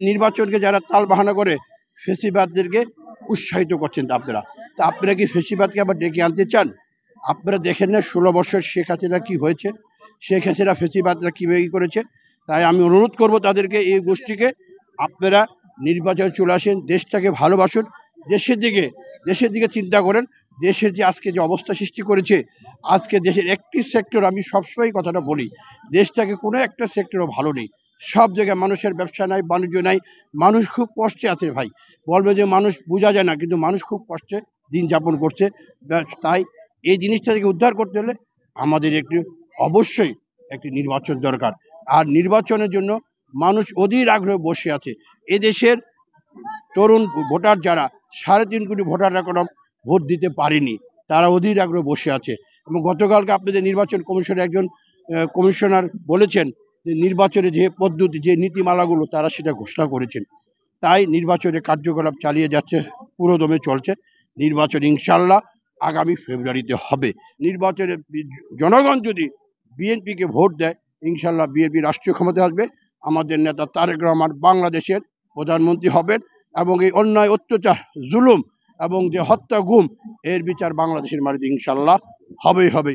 নির্বাচনকে যারা তাল বাহানা করে ফেসিবাদদেরকে উৎসাহিত করছেন তা আপনারা কি ফেসিবাদকে আবার ডেকে আনতে চান? আপনারা দেখেন না 16 বছর শেখ হাসিনা কি হয়েছে, শেখ হাসিনা ফেসিবাদরা কীভাবে করেছে। তাই আমি অনুরোধ করব তাদেরকে, এই গোষ্ঠীকে, আপনারা নির্বাচনে চলে আসেন, দেশটাকে ভালোবাসুন, দেশের দিকে চিন্তা করেন। দেশের যে আজকে যে অবস্থা সৃষ্টি করেছে, আজকে দেশের একটি সেক্টর, আমি সবসময় কথাটা বলি, দেশটাকে কোনো একটা সেক্টরও ভালো নেই। সব জায়গায় মানুষের ব্যবসা নাই, বাণিজ্য নাই, মানুষ খুব কষ্টে আছে ভাই। বলবে যে মানুষ বোঝা যায় না, কিন্তু মানুষ খুব কষ্টে দিন যাপন করছে। তাই এই জিনিসটা থেকে উদ্ধার করতে হলে আমাদের অবশ্যই একটি নির্বাচন দরকার। আর নির্বাচনের জন্য মানুষ অধীর আগ্রহে বসে আছে। এদেশের তরুণ ভোটার যারা 3.5 কোটি ভোটাররা কোনো ভোট দিতে পারেনি, তারা অধীর আগ্রহে বসে আছে। এবং গতকালকে আপনাদের নির্বাচন কমিশনের একজন কমিশনার বলেছেন যে নির্বাচনের যে পদ্ধতি, যে নীতিমালাগুলো তারা সেটা ঘোষণা করেছেন। তাই নির্বাচনের কার্যকলাপ চালিয়ে যাচ্ছে, পুরোদমে চলছে। নির্বাচন ইনশাল্লাহ আগামী ফেব্রুয়ারিতে হবে। নির্বাচনে জনগণ যদি বিএনপিকে ভোট দেয়, ইনশাল্লাহ বিএনপি রাষ্ট্রীয় ক্ষমতায় আসবে। আমাদের নেতা তারেক রহমান বাংলাদেশের প্রধানমন্ত্রী হবেন এবং এই অন্যায়, অত্যাচার, জুলুম এবং যে হত্যা, গুম, এর বিচার বাংলাদেশের মাটিতে ইনশাল্লাহ হবেই হবে।